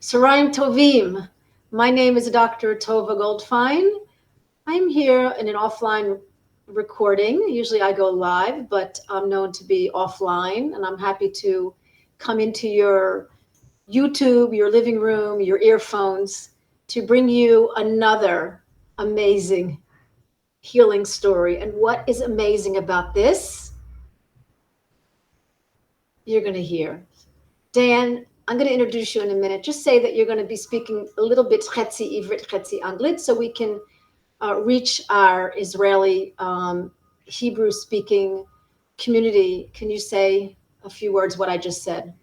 Sarayim Tovim. My name is Dr. Tovah Goldfein. I'm here in an offline recording. Usually I go live, but I'm known to be offline, and I'm happy to come into your YouTube, your living room, your earphones to bring you another amazing healing story. And what is amazing about this, you're going to hear. Dan, I'm going to introduce you in a minute. Just say that you're going to be speaking a little bit Chetzi Ivrit, Chetzi Anglit, so we can reach our Israeli Hebrew-speaking community. Can you say a few words what I just said?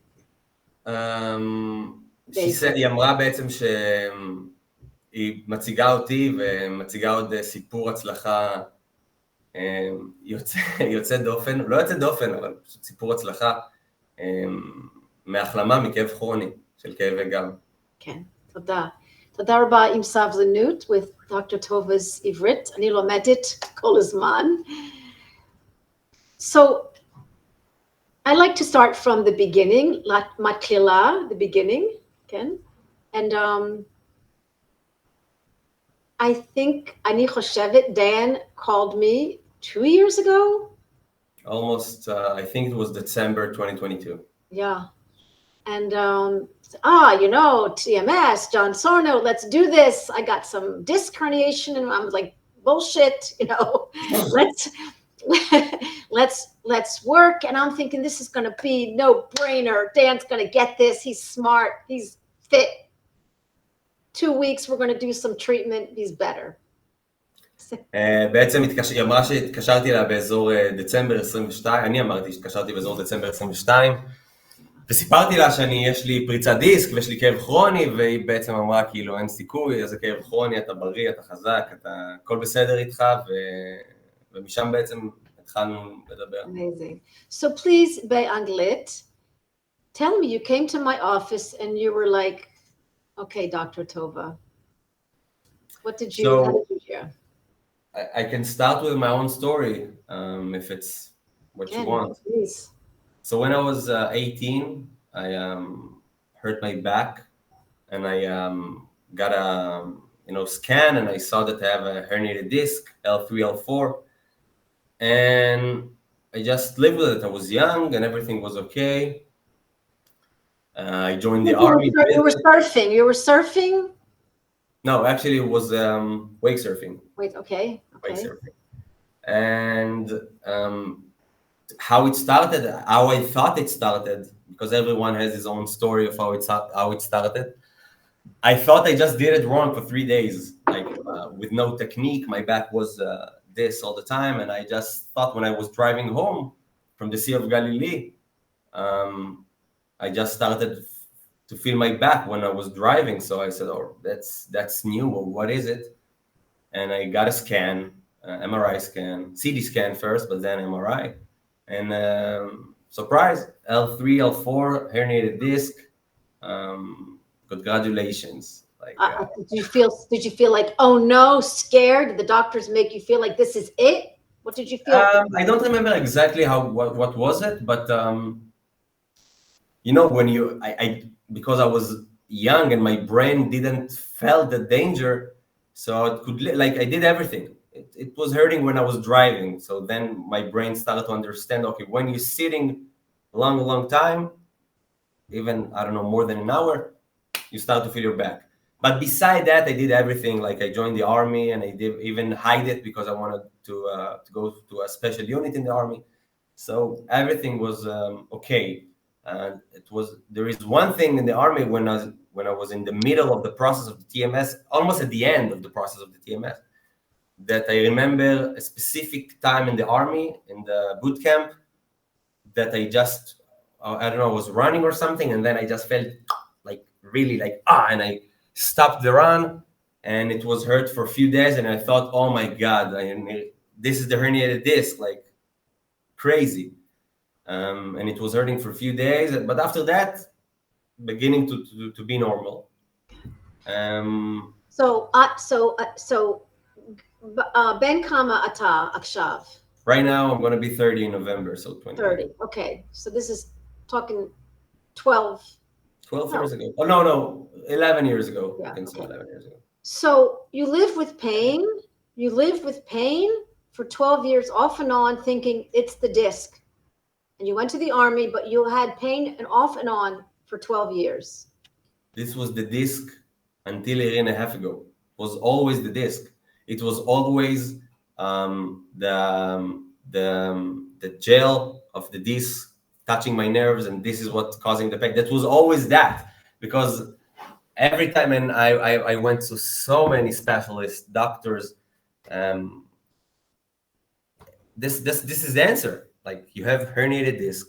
היא אמרה בעצם שהיא מציגה אותי ומציגה עוד סיפור הצלחה יוצא דופן, לא יוצא דופן, אבל פשוט סיפור הצלחה מהחלמה מכאב כרוני של כאבי גב. כן, תודה. תודה רבה עם סבלנות with Dr. Tovah's עברית. אני לומדת כל הזמן. So, I like to start from the beginning, like Matkila, the beginning, כן? And I think, אני חושבת, Dan called me 2 years ago? Almost, I think it was December 2022. Yeah. And, you know, TMS, John Sorno, let's do this. I got some disc herniation, and I'm like, bullshit, you know, let's work. And I'm thinking this is going to be no brainer. Dan's going to get this. He's smart. He's fit. 2 weeks, we're going to do some treatment. He's better. בעצם היא אמרה שהתקשרתי לה באזור דצמבר 22, אני אמרתי שהתקשרתי באזור דצמבר 22, וסיפרתי לה יש לי פריצת דיסק ויש לי כאב כרוני, והיא בעצם אמרה כאילו אין סיכוי, איזה כאב כרוני, אתה בריא, אתה חזק, הכל בסדר איתך, ומשם בעצם התחלנו לדבר. Amazing. So please, באנגלית, tell me, you came to my office and you were like, okay, Dr. Tovah, what did you, how did you hear? I can start with my own story, if it's what you want. Please. So when I was 18, I hurt my back, and I got a scan, and I saw that I have a herniated disc, L3, L4, and I just lived with it. I was young, and everything was okay. I joined the army. You were surfing. You were surfing? No, actually, it was wake surfing. Okay. Wake surfing. And how it started, how I thought it started, because everyone has his own story of how it started. I thought I just did it wrong for 3 days, like with no technique. My back was this all the time, and I just thought when I was driving home from the Sea of Galilee, I just started to feel my back when I was driving. So I said, "Oh, that's new. Well, what is it?" And I got a scan, MRI scan, CT scan first, but then MRI. And surprise, L3, L4, herniated disc. Congratulations! Like, did you feel like, oh no, scared? Did the doctors make you feel like this is it? What did you feel? I don't remember exactly what was it, but you know, when I because I was young and my brain didn't feel the danger, so it could I did everything. It was hurting when I was driving. So then my brain started to understand, okay, when you're sitting a long time, even, I don't know, more than an hour, you start to feel your back. But beside that, I did everything. Like I joined the army, and I did even hide it because I wanted to go to a special unit in the army. So everything was okay. And there is one thing in the army when I was in the middle of the process of the TMS, almost at the end of the process of the TMS, that I remember a specific time in the army, in the boot camp, that I just, I don't know, I was running or something, and then I just felt like really and I stopped the run, and it was hurt for a few days, and I thought, oh my God, this is the herniated disc, like crazy. And it was hurting for a few days, but after that, beginning to be normal. Ben Kama Ata Akshav. Right now, I'm going to be 30 in November, so 20. 30, okay. So this is talking 12 12 No. years ago. Oh, no, 11 years ago. I Yeah. think so, Okay. 11 years ago. So you live with pain. You lived with pain for 12 years, off and on, thinking it's the disc. And you went to the army, but you had pain and off and on for 12 years. This was the disc until a year and a half ago. It was always the disc. It was always the gel of the disc touching my nerves, and this is what's causing the pain. That was always that, because every time, and I went to so many specialists, doctors. Um, this is the answer. Like, you have herniated disc,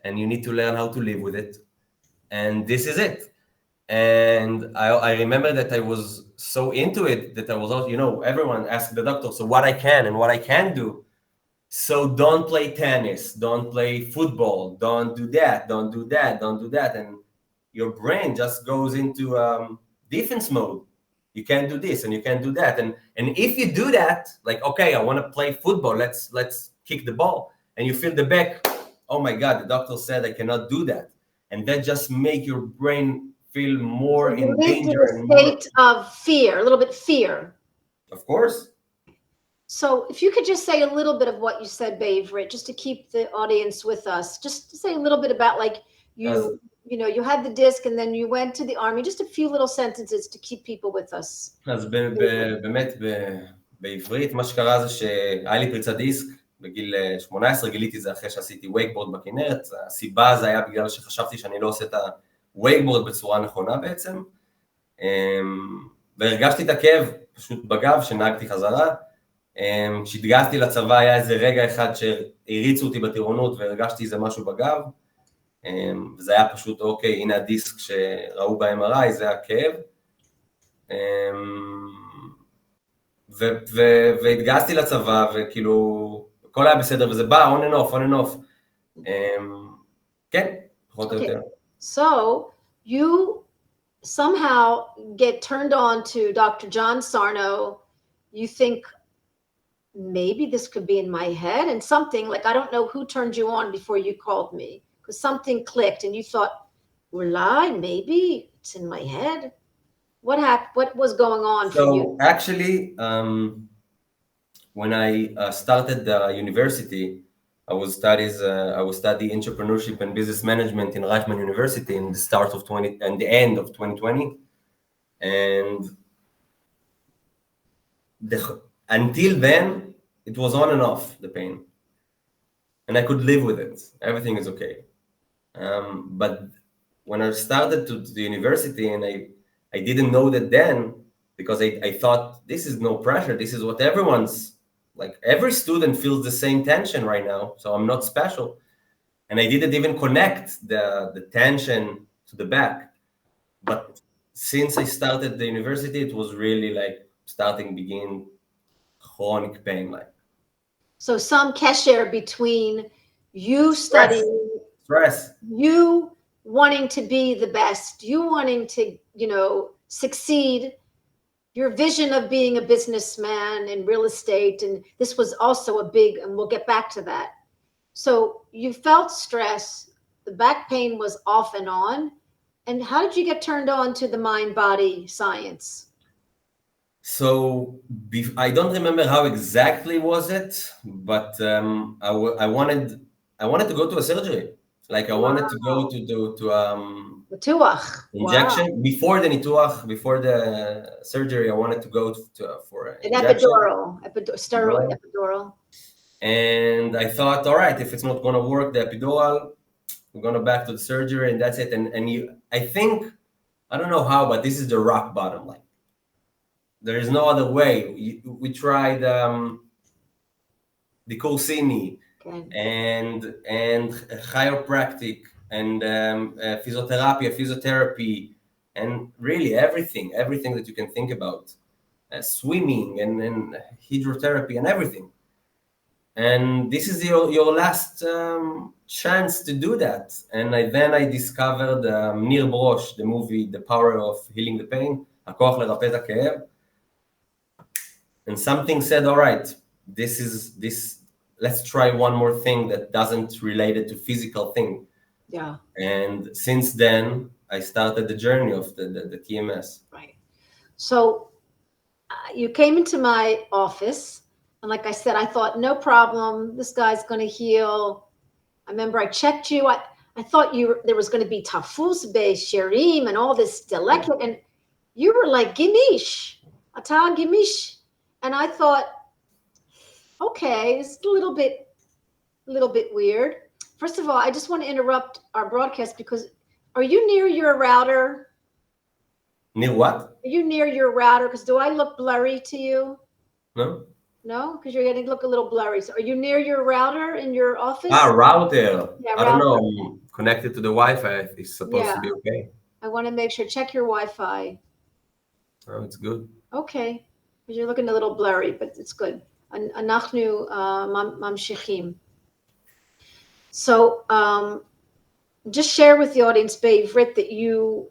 and you need to learn how to live with it, and this is it. And I remember that I was so into it that I was also, everyone asked the doctor, so what I can and what I can do. So don't play tennis, don't play football, don't do that, don't do that, don't do that. And your brain just goes into defense mode. You can't do this and you can't do that. And if you do that, like, okay, I want to play football, let's kick the ball. And you feel the back, oh my God, the doctor said I cannot do that. And that just make your brain feel more So you in lived in danger and a more. state of fear, a little bit fear. Of course. So if you could just say a little bit of what you said, Bavrit, just to keep the audience with us, just to say a little bit about, like, אז you had the disc and then you went to the army, just a few little sentences to keep people with us. באמת בעברית, מה שקרה זה שהיה לי פריצת דיסק בגיל 18, גיליתי זה אחרי שעשיתי וייקבורד בכנרת. הסיבה זה היה בגלל שחשבתי שאני לא עושה את הווייקבורד בצורה נכונה בעצם, והרגשתי את הכאב פשוט בגב שנהגתי חזרה. כשהתגייסתי לצבא היה איזה רגע אחד שהריצו אותי בטירונות והרגשתי איזה משהו בגב, וזה היה פשוט, אוקיי, הנה הדיסק שראו ב-MRI, זה הכאב. והתגייסתי לצבא, וכאילו, הכל היה בסדר, וזה בא, on and off, on and off. כן, פחות או יותר. So, you somehow get turned on to Dr. John Sarno. You think, maybe this could be in my head, and something, like, I don't know who turned you on before you called me, because something clicked, and you thought, well, maybe it's in my head. What happened? What was going on for you? So actually, when I started the university, I was study entrepreneurship and business management in Reichman University in the end of 2020, and until then it was on and off, the pain, and I could live with it. Everything is okay. But when I started to the university, and I didn't know that then, because I thought this is no pressure. This is what like every student feels the same tension right now. So I'm not special. And I didn't even connect the tension to the back. But since I started the university, it was really like begin chronic pain. Like, so some kesher between you studying, stress, you wanting to be the best, you wanting to, succeed, your vision of being a businessman in real estate. And this was also a big, and we'll get back to that. So you felt stress, the back pain was off and on. And how did you get turned on to the mind-body science? So I don't remember how exactly was it, but I wanted to go to a surgery. Like, I wanted to go to Nituach. injection. Wow. Before the nituach, before the surgery, I wanted to go for an injection. Steroid epidural. And I thought, all right, if it's not going to work, the epidural, we're going to back to the surgery, and that's it. And I think, I don't know how, but this is the rock bottom. Like, there is no other way. We tried the Corsini, Okay. and chiropractic, and physiotherapy, and really everything that you can think about, swimming and hydrotherapy and everything. And this is your last chance to do that. And then I discovered Nir Brosh, the movie, The Power of Healing the Pain, הכוח לרפא את הכאב. And something said, all right, let's try one more thing that doesn't relate it to physical thing. Yeah. And since then, I started the journey of the TMS. Right. So you came into my office, and like I said, I thought, no problem, this guy's going to heal. I remember I checked you. I thought there was going to be tafus be shirim and all this delicate, and you were like gimish, ata gimish, and I thought, okay, it's a little bit weird. First of all, I just want to interrupt our broadcast because are you near your router? Near what? Are you near your router? Because do I look blurry to you? No? No, because you're going to look a little blurry. So are you near your router in your office? Router. Yeah, I don't router. know. I'm connected to the Wi-Fi. It's supposed Yeah. to be okay. I want to make sure. Check your Wi-Fi. Oh, it's good. Okay. Because you're looking a little blurry, but it's good. אנחנו ממשיכים. So just share with the audience, בעברית, that you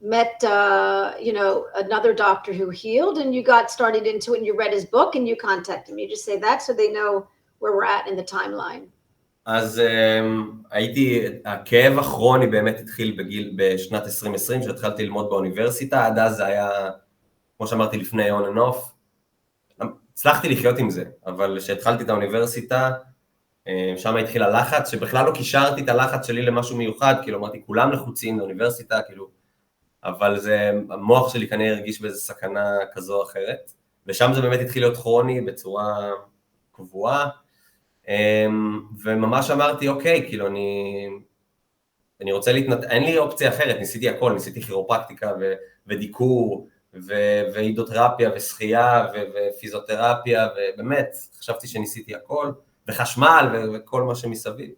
met, another doctor who healed, and you got started into it, and you read his book, and you contacted me. Just say that so they know where we're at in the timeline. אז הכאב הכרוני באמת התחיל בשנת 2020, כשהתחלתי ללמוד באוניברסיטה. עד אז זה היה, כמו שאמרתי, לפני on and off. הצלחתי לחיות עם זה, אבל כשהתחלתי את האוניברסיטה, שם התחיל הלחץ, שבכלל לא קישרתי את הלחץ שלי למשהו מיוחד, כאילו אמרתי, כולם לחוצים לאוניברסיטה, כאילו, אבל המוח שלי כנראה הרגיש באיזו סכנה כזו או אחרת, ושם זה באמת התחיל להיות כרוני בצורה קבועה, וממש אמרתי, אוקיי, כאילו אני רוצה אין לי אופציה אחרת, ניסיתי הכל, ניסיתי כירופרקטיקה ודיקור, והידרותרפיה ושחייה ופיזיותרפיה, ובאמת, חשבתי שניסיתי הכל, וחשמל וכל מה שמסביב.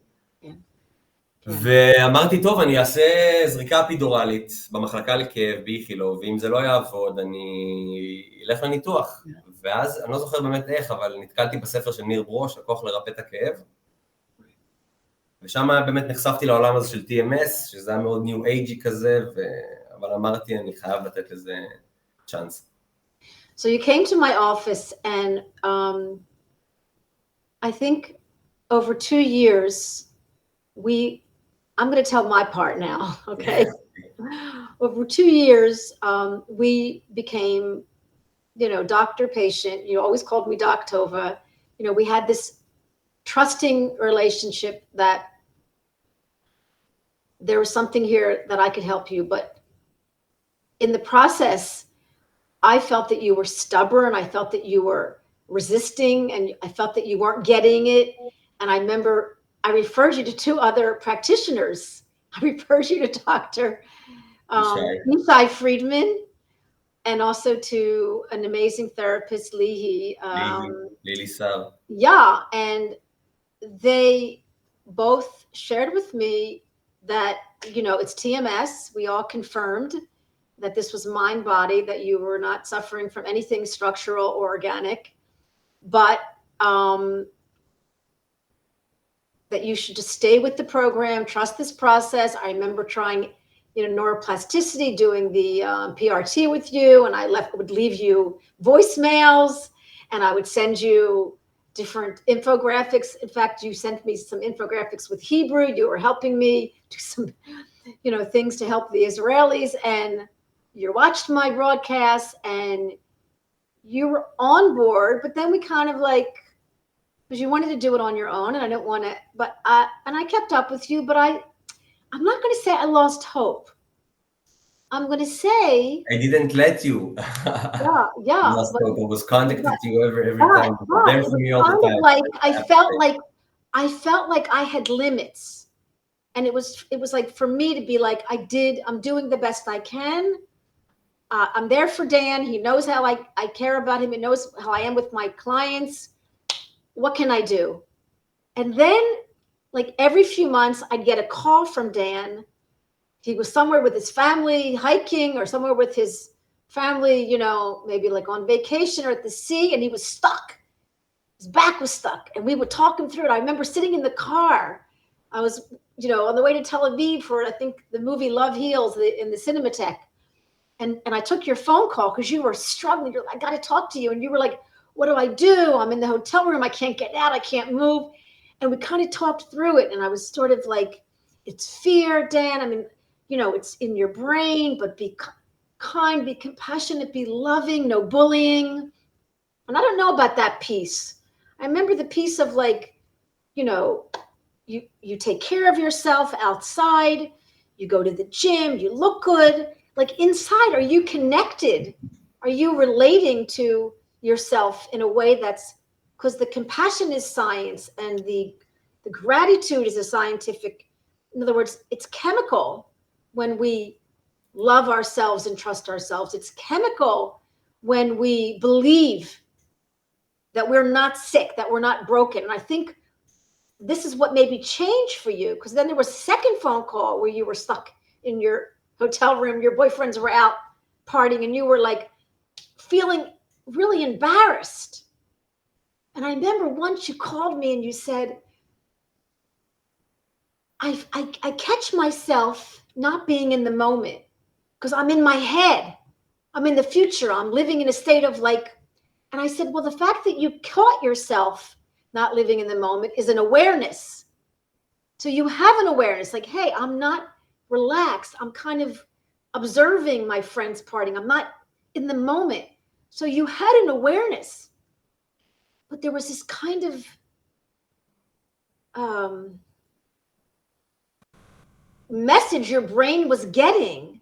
ואמרתי, טוב, אני אעשה זריקה אפידורלית במחלקה לכאב באיכילוב, ואם זה לא יעבוד, אני אלך לניתוח. ואז, אני לא זוכר באמת איך, אבל נתקלתי בספר של ניר ברוש, הכוח לרפא את הכאב, ושם באמת נחשפתי לעולם הזה של TMS, שזה היה מאוד ניו אייג'י כזה, אבל אמרתי, אני חייב לתת לזה צ'אנס. So you came to my office, and I think over 2 years, I'm going to tell my part now, okay? Over 2 years, we became, doctor-patient. You always called me Dr. Tovah. We had this trusting relationship that there was something here that I could help you. But in the process, I felt that you were stubborn. I felt that you were resisting, and I felt that you weren't getting it. And I remember I referred you to 2 other practitioners. I referred you to Dr. Isai Friedman, and also to an amazing therapist, Lili Sal. Yeah, and they both shared with me that, it's TMS. We all confirmed that this was MindBody, that you were not suffering from anything structural or organic, but that you should just stay with the program, trust this process. I remember trying, neuroplasticity, doing the PRT with you, and I would leave you voicemails, and I would send you different infographics. In fact, you sent me some infographics with Hebrew. You were helping me do some, things to help the Israelis, and you watched my broadcasts, and you were on board, but then we kind of because you wanted to do it on your own, and I didn't want to, and I kept up with you, but I'm not going to say I lost hope. I'm going to say I didn't let you. Yeah. I was contacting you every time. There for me all the time. I felt like I had limits, and it was like for me to be like, I'm doing the best I can. I'm there for Dan. He knows how I care about him. He knows how I am with my clients. What can I do? And then, every few months, I'd get a call from Dan. He was somewhere with his family hiking, or somewhere with his family, maybe on vacation or at the sea, and he was stuck. His back was stuck, and we would talk him through it. I remember sitting in the car. I was, on the way to Tel Aviv for, I think, the movie Love Heals in the Cinematheque. And I took your phone call because you were struggling. You're like, I got to talk to you. And you were like, what do I do? I'm in the hotel room. I can't get out. I can't move. And we kind of talked through it. And I was sort of like, it's fear, Dan. I mean, it's in your brain, but be kind, be compassionate, be loving, no bullying. And I don't know about that piece. I remember the piece of like, you know, you take care of yourself outside, you go to the gym, you look good. Like inside, are you connected? Are you relating to yourself in a way that's, because the compassion is science and the gratitude is a scientific, in other words, it's chemical when we love ourselves and trust ourselves. It's chemical when we believe that we're not sick, that we're not broken. And I think this is what maybe changed for you, because then there was a second phone call where you were stuck in your hotel room, your boyfriends were out partying, and you were like feeling really embarrassed. And I remember once you called me and you said, I catch myself not being in the moment because I'm in my head. I'm in the future. I'm living in a state of like, and I said, well, the fact that you caught yourself not living in the moment is an awareness. So you have an awareness like, hey, I'm not relaxed. I'm kind of observing my friends partying. I'm not in the moment. So you had an awareness, but there was this kind of message your brain was getting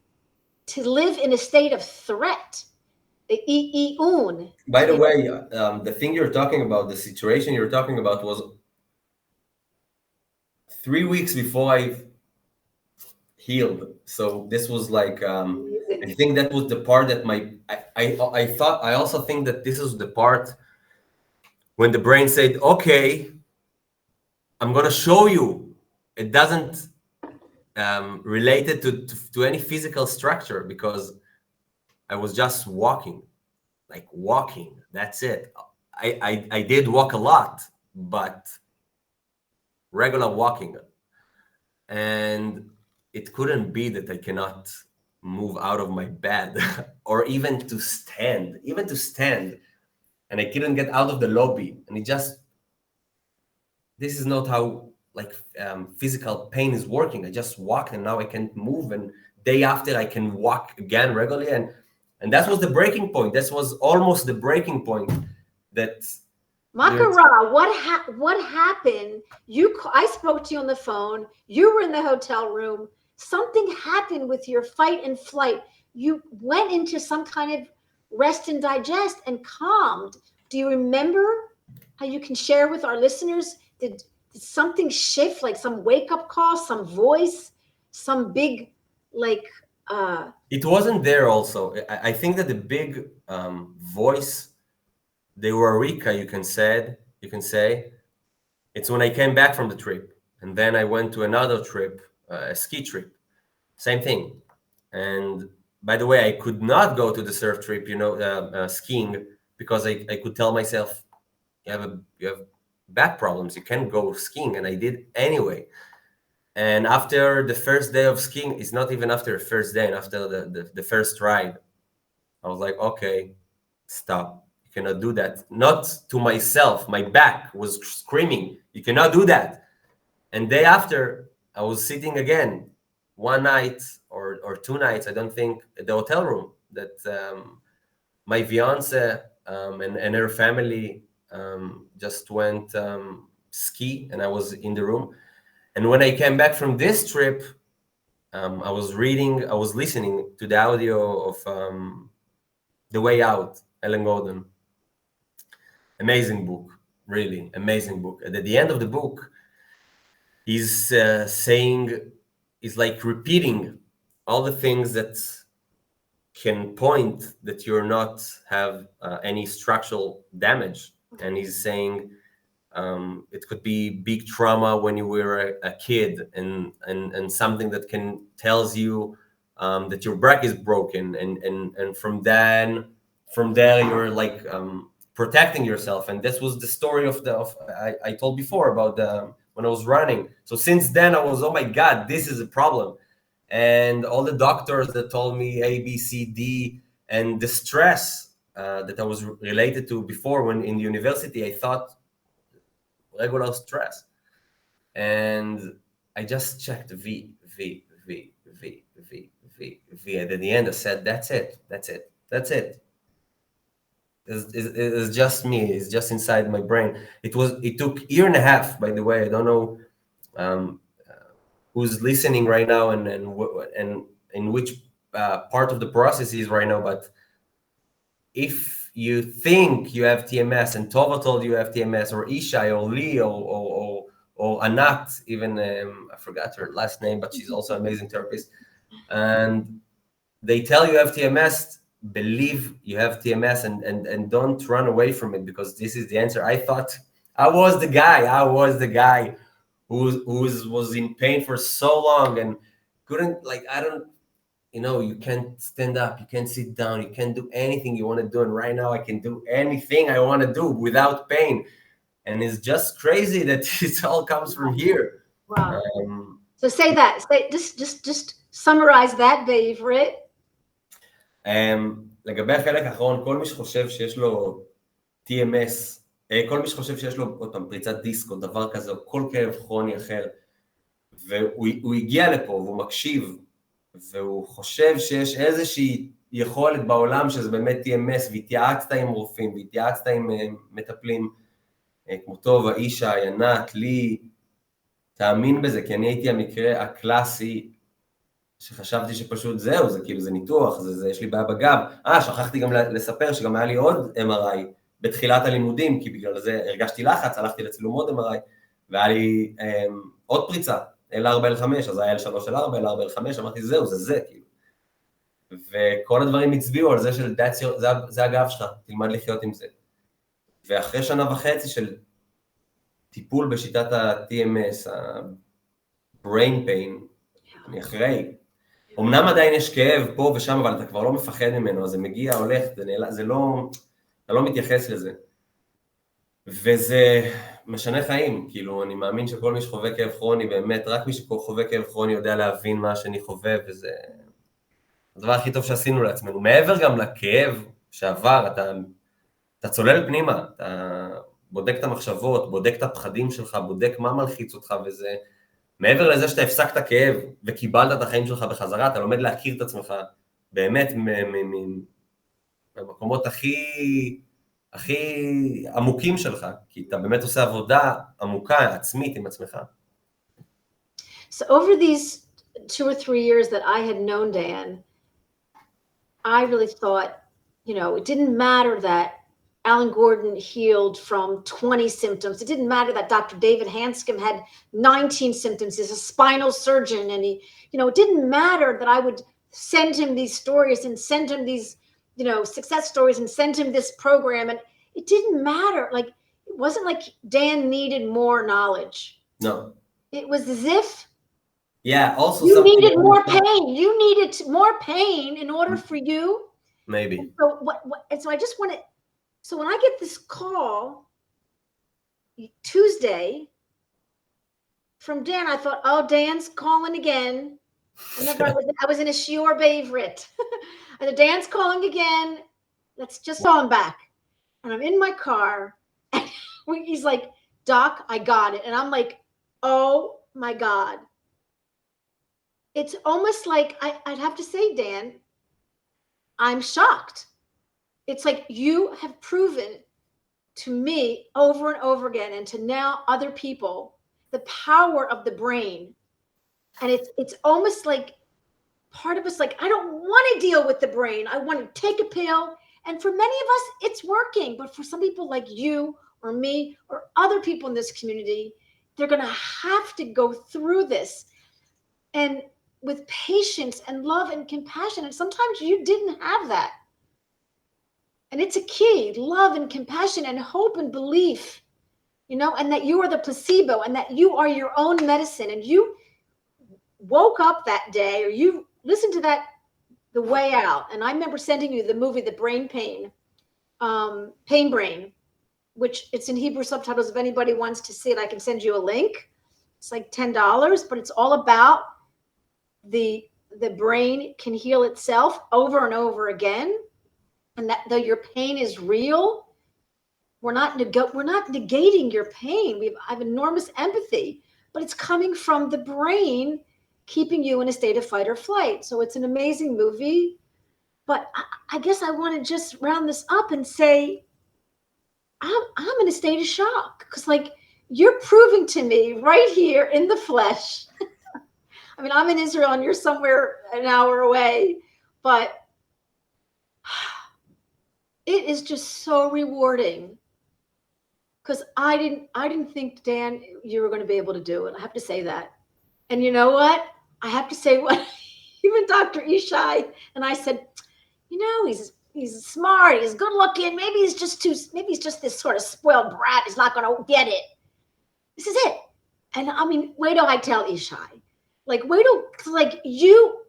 to live in a state of threat. The E-E-un. By the way, the thing you're talking about, the situation you're talking about was 3 weeks before I healed. So this was like, I think that was the part that I thought, I also think that this is the part when the brain said, okay, I'm going to show you. It doesn't relate it to any physical structure because I was just walking, like walking. That's it. I did walk a lot, but regular walking. And it couldn't be that I cannot move out of my bed or even to stand, and I couldn't get out of the lobby. And this is not how like physical pain is working. I just walked and now I can't move. And day after I can walk again regularly. And that was the breaking point. That was almost the breaking point that Makara, what happened? I spoke to you on the phone. You were in the hotel room. Something happened with your fight and flight. You went into some kind of rest and digest and calmed. Do you remember how you can share with our listeners? Did something shift, like some wake up call, some voice, some big like? It wasn't there. Also, I think that the big voice, the eureka, you can say, it's when I came back from the trip, and then I went to another trip, a ski trip, same thing. And by the way, I could not go to the surf trip, skiing, because I could tell myself, you have back problems, you can't go skiing, and I did anyway. And after the first day of skiing, it's not even after the first day, and after the first ride, I was like, okay, stop. You cannot do that. Not to myself. My back was screaming, you cannot do that. And day after, I was sitting again, one night or 2 nights, I don't think, at the hotel room that my fiance and her family just went ski, and I was in the room. And when I came back from this trip, I was listening to the audio of The Way Out, Ellen Gordon. Amazing book, really amazing book. And at the end of the book, he's like repeating all the things that can point that you're not have any structural damage. And he's saying it could be big trauma when you were a kid, and something that can tells you that your back is broken, and from there you're like protecting yourself. And this was the story of I told before about when I was running. So since then I was, oh my God, this is a problem. And all the doctors that told me A, B, C, D, and the stress that I was related to before when in the university, I thought regular stress. And I just checked V. V. And at the end, I said, that's it. It's just me. It's just inside my brain. It took a year and a half, by the way. I don't know um, who's listening right now and in which part of the process is right now. But if you think you have TMS and Tova told you have TMS, or Ishai, or Lee, or Anat, even I forgot her last name, but she's also an amazing therapist, and they tell you have TMS, believe you have TMS, and don't run away from it, because this is the answer. I thought I was the guy who was in pain for so long and couldn't, like, I don't, you can't stand up, you can't sit down, you can't do anything you want to do. And right now I can do anything I want to do without pain. And it's just crazy that it all comes from here. Wow. So say that. Just summarize that בעברית. לגבי החלק האחרון, כל מי שחושב שיש לו TMS, כל מי שחושב שיש לו עוד פעם פריצת דיסק או דבר כזה, או כל כאב כרוני אחר, והוא הגיע לפה והוא מקשיב, והוא חושב שיש איזושהי יכולת בעולם שזה באמת TMS, והתייעצת עם רופאים, והתייעצת עם מטפלים, כמו טובה, אישה, ענת, לי, תאמין בזה, כי אני הייתי המקרה הקלאסי, שחשבתי שפשוט זהו, זה כאילו זה ניתוח, יש לי בעיה בגב. שכחתי גם לספר שגם היה לי עוד MRI בתחילת הלימודים, כי בגלל זה הרגשתי לחץ, הלכתי לצילום עוד MRI, והיה לי עוד פריצה, L4, L5, אז היה L3, L4, L4, L5, אמרתי זהו, זה כאילו. וכל הדברים הצביעו על זה של זה הגב שלך, תלמד לחיות עם זה. ואחרי שנה וחצי של טיפול בשיטת ה-TMS, ה-brain pain, אני אחרי. אמנם עדיין יש כאב פה ושם, אבל אתה כבר לא מפחד ממנו, אז זה מגיע, הולך, זה לא, אתה לא מתייחס לזה. וזה משנה חיים, כאילו, אני מאמין שכל מי שחווה כאב כרוני, באמת, רק מי שחווה כאב כרוני יודע להבין מה שאני חווה, וזה הדבר הכי טוב שעשינו לעצמנו. מעבר גם לכאב שעבר, אתה צולל פנימה, אתה בודק את המחשבות, בודק את הפחדים שלך, בודק מה מלחיץ אותך, וזה מעבר לזה שאתה הפסקת כאב וקיבלת את החיים שלך בחזרה, אתה לומד להכיר את עצמך באמת במקומות הכי עמוקים שלך, כי אתה באמת עושה עבודה עמוקה, עצמית עם עצמך. So over these 2 or 3 years that I had known Dan, I really thought, it didn't matter that Alan Gordon healed from 20 symptoms. It didn't matter that Dr. David Hanscom had 19 symptoms. He's a spinal surgeon. And it didn't matter that I would send him these stories and send him these, success stories and send him this program. And it didn't matter. Like, it wasn't like Dan needed more knowledge. No. It was as if also you needed more pain. You needed more pain in order for you. Maybe. And so and so I just want to, so when I get this call Tuesday from Dan, I thought, oh, Dan's calling again. I was in a shiur b'ivrit. I said, Dan's calling again. Let's just call him back. And I'm in my car. And he's like, Doc, I got it. And I'm like, oh my God. It's almost like I'd have to say, Dan, I'm shocked. It's like you have proven to me over and over again, and to now other people, the power of the brain. And it's almost like part of us, like, I don't want to deal with the brain. I want to take a pill. And for many of us, it's working. But for some people like you or me or other people in this community, they're going to have to go through this. And with patience and love and compassion. And sometimes you didn't have that. And it's a key, love and compassion and hope and belief, and that you are the placebo and that you are your own medicine. And you woke up that day, or you listened to that, The Way Out. And I remember sending you the movie, The Brain Pain, Pain Brain, which it's in Hebrew subtitles. If anybody wants to see it, I can send you a link. It's like $10, but it's all about the brain can heal itself over and over again. And that though your pain is real, we're not negating your pain. I have enormous empathy, but it's coming from the brain keeping you in a state of fight or flight. So it's an amazing movie. But I guess I want to just round this up and say I'm in a state of shock because, like, you're proving to me right here in the flesh. I mean, I'm in Israel and you're somewhere an hour away, but it is just so rewarding because I didn't think, Dan, you were going to be able to do it. I have to say that. And you know what? I have to say what even Dr. Ishai and I said, you know, he's smart, he's good looking. Maybe he's just this sort of spoiled brat. He's not going to get it. This is it. And I mean, wait till I tell Ishai. Like, wait till, like, you,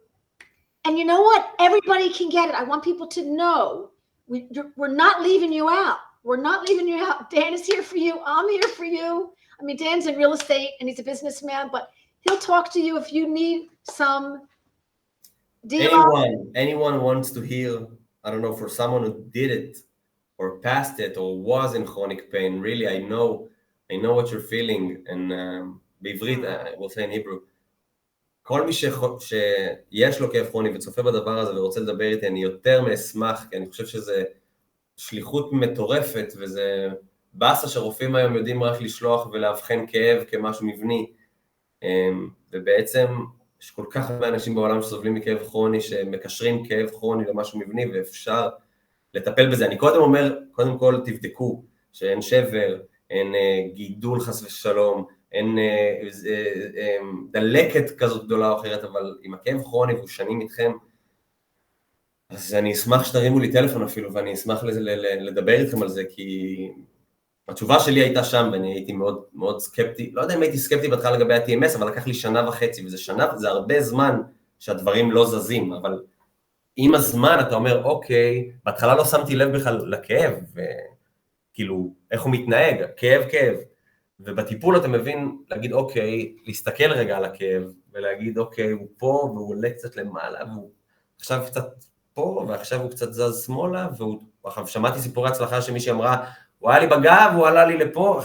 and you know what? Everybody can get it. I want people to know we're not leaving you out. We're not leaving you out. Dan is here for you. I'm here for you. I mean, Dan's in real estate and he's a businessman, but he'll talk to you if you need some deal. Anyone wants to heal, I don't know, for someone who did it or passed it or was in chronic pain, really, I know what you're feeling. And בעברית, I will say in Hebrew, כל מי שיש לו כאב כרוני וצופה בדבר הזה ורוצה לדבר איתי, אני יותר מאשמח, כי אני חושב שזה שליחות מטורפת, וזה באסה שרופאים היום יודעים רק לשלוח ולהבחן כאב כמשהו מבני, ובעצם יש כל כך הרבה אנשים בעולם שסובלים מכאב כרוני, שמקשרים כאב כרוני למשהו מבני, ואפשר לטפל בזה. אני קודם כל תבדקו שאין שבר, אין גידול חס ושלום, אין דלקת כזאת גדולה או אחרת, אבל עם הכאב כרוני והוא שנים איתכם, אז אני אשמח שתרימו לי טלפון אפילו, ואני אשמח לדבר איתכם על זה, כי התשובה שלי הייתה שם, ואני הייתי מאוד, מאוד סקפטי, לא יודע אם הייתי סקפטי בהתחלה לגבי ה-TMS, אבל לקח לי 1.5 שנה, וזה הרבה זמן שהדברים לא זזים, אבל עם הזמן אתה אומר, אוקיי, בהתחלה לא שמתי לב בכלל לכאב, וכאילו, איך הוא מתנהג, כאב, ובטיפול אתה מבין, להגיד, אוקיי, להסתכל רגע על הכאב, ולהגיד, אוקיי, הוא פה, והוא עולה קצת למעלה, והוא עכשיו קצת פה, ועכשיו הוא קצת זז שמאלה, ועכשיו שמעתי סיפורי הצלחה שמישהי אמרה, הוא היה לי בגב, הוא עלה לי לפה,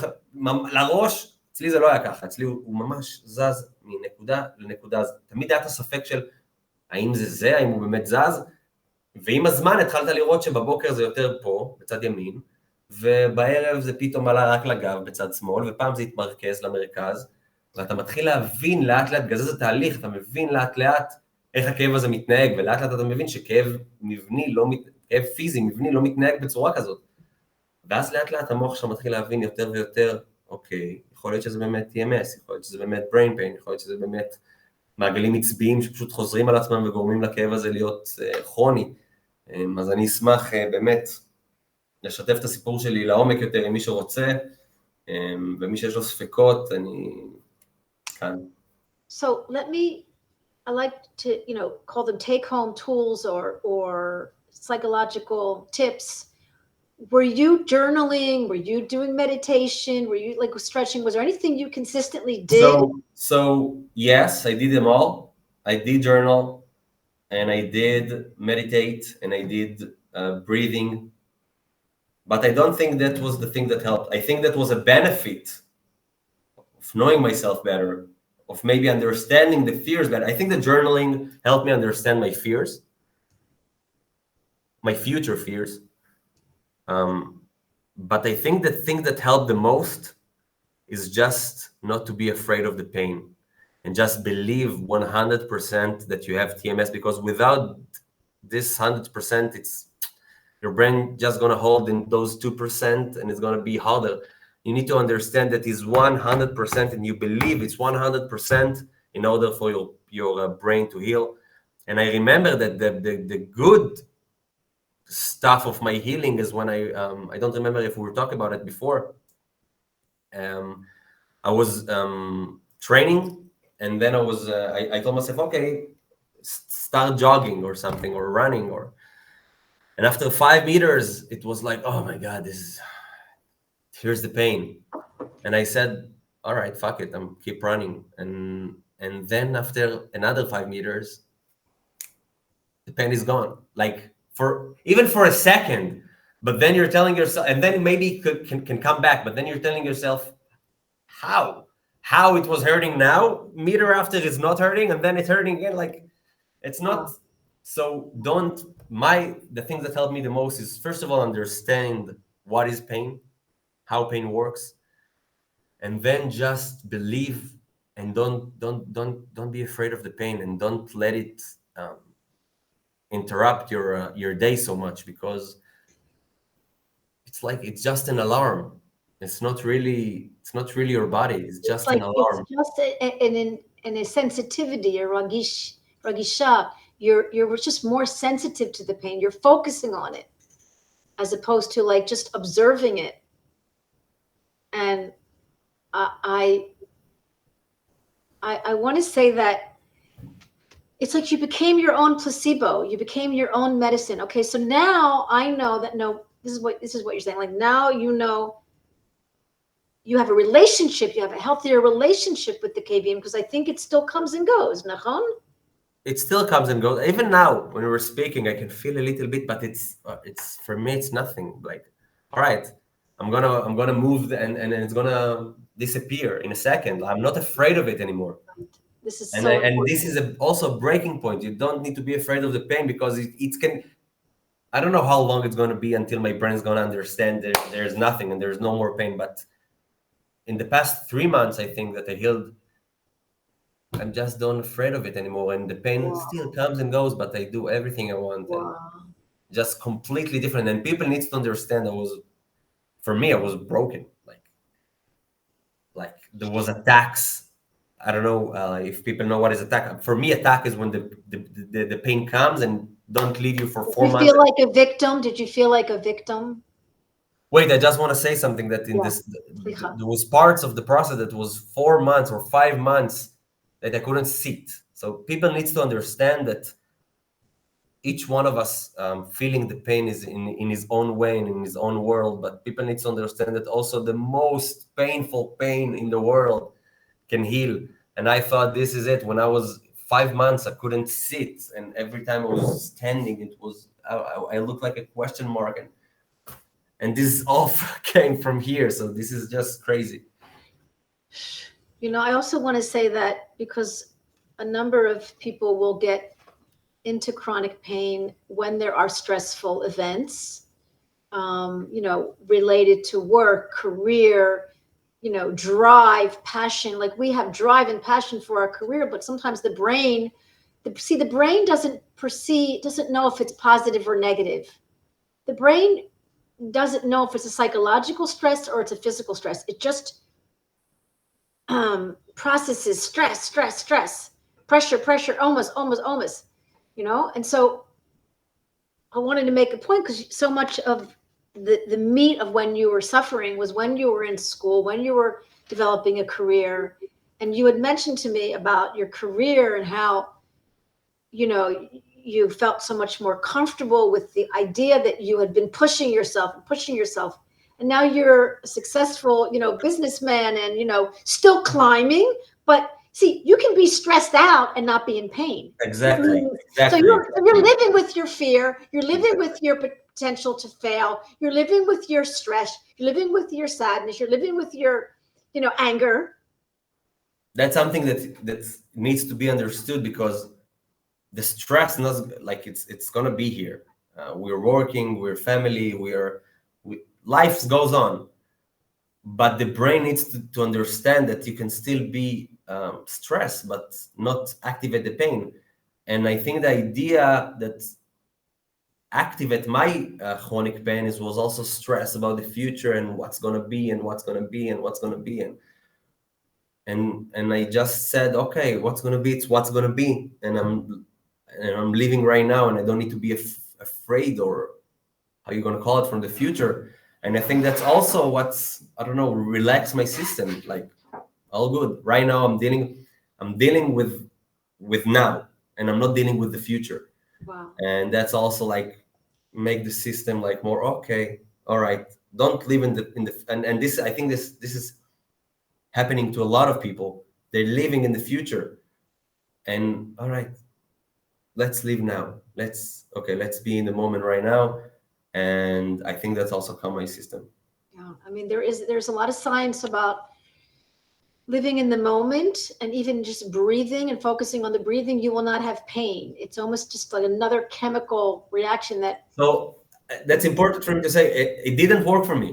לראש, אצלי זה לא היה ככה, אצלי הוא ממש זז מנקודה לנקודה, תמיד היה את הספק של, האם זה, האם הוא באמת זז, ועם הזמן התחלת לראות שבבוקר זה יותר פה, בצד ימין, ובערב זה פתאום עלה רק לגב בצד שמאל, ופעם זה התמרכז למרכז, ואתה מתחיל להבין לאט לאט, בגלל זה תהליך, אתה מבין לאט לאט איך הכאב הזה מתנהג, ולאט לאט אתה מבין שכאב מבני, כאב פיזי מבני לא מתנהג בצורה כזאת. ואז לאט לאט המוח שם מתחיל להבין יותר ויותר, אוקיי, יכול להיות שזה באמת TMS, יכול להיות שזה באמת brain pain, יכול להיות שזה באמת מעגלים עצביים שפשוט חוזרים על עצמם וגורמים לכאב הזה להיות כרוני. אז אני אשמח באמת לשתף את הסיפור שלי לעומק יותר עם מי שרוצה, ומי שיש לו ספקות, אני כאן. So I like to, call them take-home tools or psychological tips. Were you journaling? Were you doing meditation? Were you like stretching? Was there anything you consistently did? So yes, I did them all. I did journal, and I did meditate, and I did breathing. But I don't think that was the thing that helped. I think that was a benefit of knowing myself better, of maybe understanding the fears better. I think the journaling helped me understand my fears, my future fears. But I think the thing that helped the most is just not to be afraid of the pain and just believe 100% that you have TMS, because without this 100%, it's your brain just going to hold in those 2% and it's going to be harder. You need to understand that it's 100% and you believe it's 100% in order for your brain to heal. And I remember that the good stuff of my healing is when I don't remember if we were talking about it before. I was training, and then I told myself, okay, start jogging or something, or running, and after 5 meters, it was like, oh my God, here's the pain. And I said, all right, fuck it, I'm keep running. And then after another 5 meters, the pain is gone. Like even for a second, but then you're telling yourself, and then maybe can come back, but then you're telling yourself, how? how it was hurting now, meter after it's not hurting, and then it's hurting again. Like, it's not. Wow. So don't, the things that help me the most is, first of all, understand what is pain, how pain works, and then just believe, and don't be afraid of the pain, and don't let it interrupt your day so much, because it's like, it's just an alarm. It's not really your body. It's It's just an like it's alarm. just a sensitivity, a ragisha. You're just more sensitive to the pain. You're focusing on it as opposed to like just observing it. And I I want to say that it's like you became your own placebo. You became your own medicine. Okay, so now I know that no, this is what you're saying. Like now you know you have a relationship, you have a healthier relationship with the KVM because I think it still comes and goes. Nachon? It still comes and goes. Even now, when we were speaking, I can feel a little bit, but it's for me, it's nothing. Like, all right, I'm gonna move, and it's gonna disappear in a second. I'm not afraid of it anymore. This is And so and this important. is also a breaking point. You don't need to be afraid of the pain, because it can. I don't know how long it's gonna be until my brain's gonna understand there's nothing and there's no more pain. But in the past 3 months, I think that I healed. I'm just don't afraid of it anymore, and the pain Wow, still comes and goes, but I do everything I want, and wow. just completely different. And people needs to understand, for me, I was broken. Like there was attacks. I don't know if people know what is attack. For me, attack is when the pain comes and don't leave you for Did four you months. feel like a victim? Did you feel like a victim? Wait, I just want to say something, that in Yeah. this, Slicha. there was parts of the process that was 4 months or 5 months that I couldn't sit. So people needs to understand that each one of us feeling the pain is in his own way and in his own world, but people need to understand that also the most painful pain in the world can heal. And I thought this is it. When I was 5 months, I couldn't sit, and every time I was standing, it was I looked like a question mark, and this all came from here. So this is just crazy. I also want to say that because a number of people will get into chronic pain when there are stressful events, related to work, career, drive, passion. Like we have drive and passion for our career, but sometimes the brain doesn't know if it's positive or negative. The brain doesn't know if it's a psychological stress or it's a physical stress. It just processes stress, stress, stress, pressure, pressure, almost, almost, almost, And so I wanted to make a point because so much of the meat of when you were suffering was when you were in school, when you were developing a career. And you had mentioned to me about your career and how, you felt so much more comfortable with the idea that you had been pushing yourself and pushing yourself. And now you're a successful, businessman and, still climbing. But see, you can be stressed out and not be in pain. Exactly, So exactly, you're exactly, living with your fear, you're living exactly. with your potential to fail, you're living with your stress, you're living with your sadness, you're living with your, anger. That's something that needs to be understood, because the stress not like it's gonna be here. We're working, we're family, life goes on, but the brain needs to understand that you can still be stressed but not activate the pain. And I think the idea that activate my chronic pain was also stress about the future and what's going to be and what's going to be and what's going to be, and I just said, okay, what's going to be, it's what's going to be, and I'm living right now, and I don't need to be afraid, or how you going to call it, from the future. And I think that's also what's, I don't know, relax my system. Like, all good right now, I'm dealing with now, and I'm not dealing with the future. Wow. And that's also like make the system like more okay, all right, don't live in the and this, I think this is happening to a lot of people. They're living in the future, and all right, let's live now, let's be in the moment right now. And I think that's also calm my system. Yeah. I mean, there's a lot of science about living in the moment and even just breathing and focusing on the breathing, you will not have pain. It's almost just like another chemical reaction that. So that's important for me to say. It didn't work for me,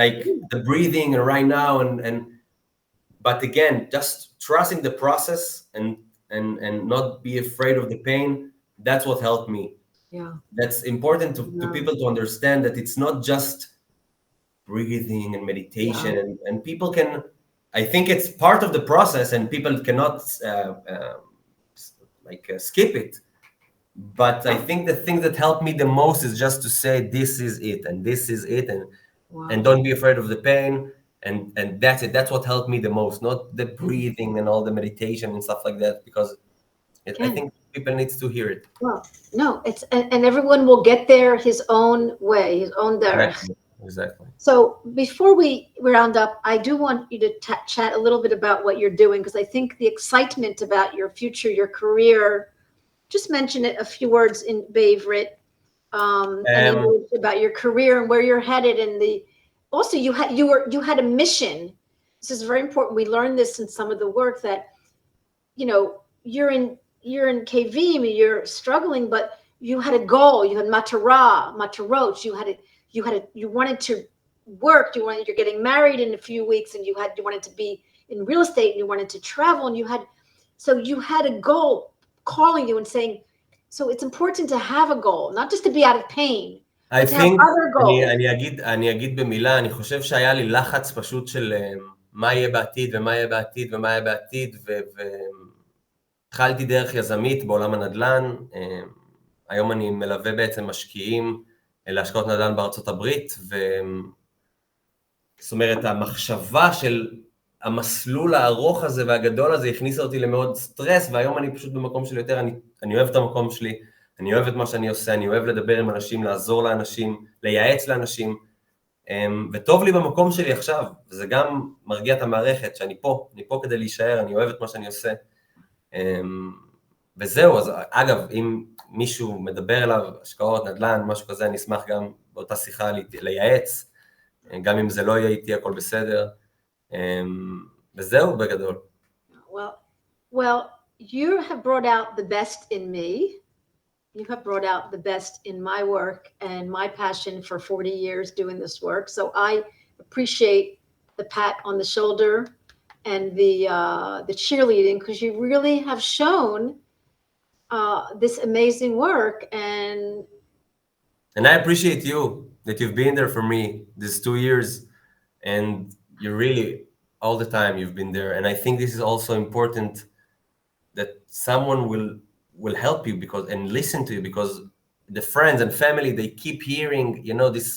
like the breathing and right now, and but again, just trusting the process and not be afraid of the pain. That's what helped me. Yeah. That's important to Yeah. people to understand that it's not just breathing and Yeah. meditation, and people can. I think it's part of the process, and people cannot skip it. But I think the thing that helped me the most is just to say this is it and this is it, and Wow. don't be afraid of the pain, and that's it. That's what helped me the most, not the breathing and all the meditation and stuff like that, because I Again, think people needs to hear it. well, no, it's and everyone will get there his own way, his own derech. Exactly. Exactly. So before we round up, I do want you to chat a little bit about what you're doing, because I think the excitement about your future, your career, just mention it a few words in Beivrit, and Um, English about your career and where you're headed. And the also you had a mission. This is very important. We learned this in some of the work that you're in KV, you're struggling, but you had a goal. You had matarot. You wanted to work. You're getting married in a few weeks, and you wanted to be in real estate, and you wanted to travel, and you had a goal calling you and saying. So it's important to have a goal, not just to be out of pain, I but to have think, other goals. אני אגיד במילה, אני חושב שהיה לי לחץ פשוט של מה יהיה בעתיד ומה יהיה בעתיד ומה יהיה בעתיד, והתחלתי דרך יזמית בעולם הנדל"ן. היום אני מלווה בעצם משקיעים להשקעות נדל"ן בארצות הברית, זאת אומרת, המחשבה של המסלול הארוך הזה והגדול הזה הכניסה אותי למאוד סטרס, והיום אני פשוט במקום של יותר, אני אוהב את המקום שלי, אני אוהב את מה שאני עושה, אני אוהב לדבר עם אנשים, לעזור לאנשים, לייעץ לאנשים, וטוב לי במקום שלי עכשיו, וזה גם מרגיע את המערכת, שאני פה, אני פה כדי להישאר, אני אוהב את מה שאני עושה. וזהו, אז אגב, אם מישהו מדבר אליו, השקעות, נדל"ן, משהו כזה, אני אשמח גם באותה שיחה לייעץ, גם אם זה לא יהיה איתי, הכל בסדר. וזהו בגדול. Well, you have brought out the best in me. You have brought out the best in my work and my passion for 40 years doing this work. So I appreciate the pat on the shoulder and the cheerleading, because you really have shown this amazing work. And I appreciate you that you've been there for me these 2 years, and you really all the time you've been there. And I think this is also important that someone will help you and listen to you, because the friends and family, they keep hearing, this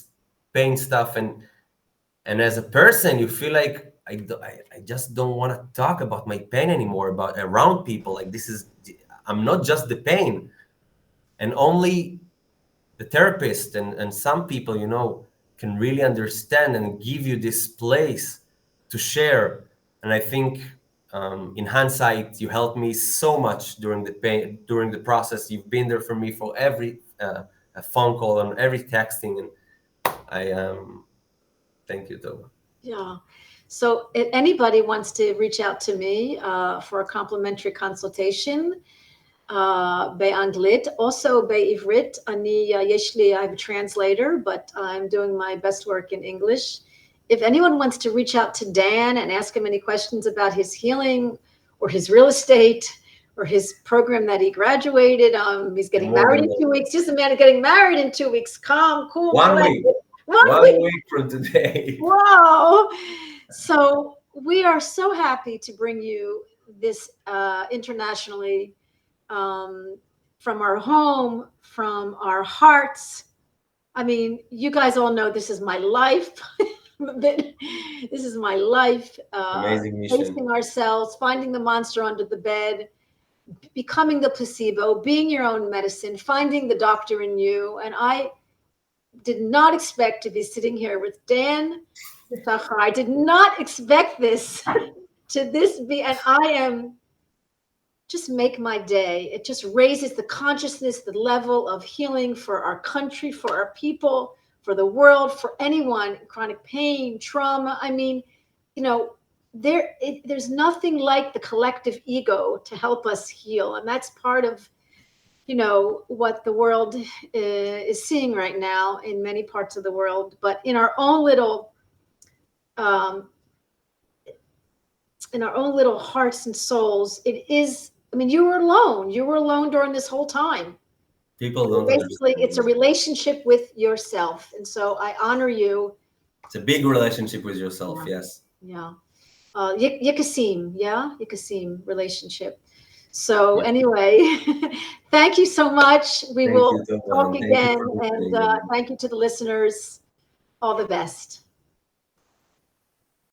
pain stuff, and as a person you feel like I just don't want to talk about my pain anymore around people. Like, I'm not just the pain, and only the therapist and some people can really understand and give you this place to share. And I think in hindsight, you helped me so much during the process. You've been there for me for every a phone call and every texting, and I thank you, Tovah. yeah. So if anybody wants to reach out to me for a complimentary consultation, באנגלית, also בעברית, I have a translator, but I'm doing my best work in English. If anyone wants to reach out to Dan and ask him any questions about his healing or his real estate or his program that he graduated, he's getting married in 2 weeks. Just a man getting married in 2 weeks. Calm, cool, 1 collected. week. 1 week from today. Wow. So we are so happy to bring you this internationally, from our home, from our hearts. I mean, you guys all know this is my life. This is my life. Amazing mission. Facing ourselves, finding the monster under the bed, becoming the placebo, being your own medicine, finding the doctor in you. And I did not expect to be sitting here with Dan Shachar. I did not expect this to be, and I am just make my day. It just raises the consciousness, the level of healing for our country, for our people, for the world, for anyone, chronic pain, trauma. I mean, there's nothing like the collective ego to help us heal, and that's part of what the world is seeing right now in many parts of the world, but um, in our own little hearts and souls, it is. I mean, you were alone. You were alone during this whole time. People So don't basically, understand it's a this. relationship with yourself, and so I honor you. It's a big relationship with yourself. Yeah, Yes. yeah. Yikasim, yeah, Yikasim relationship. So Yeah. anyway, thank you so much. We Thank will you, Tovah, talk and thank you again, for and listening. And thank you to the listeners. All the best.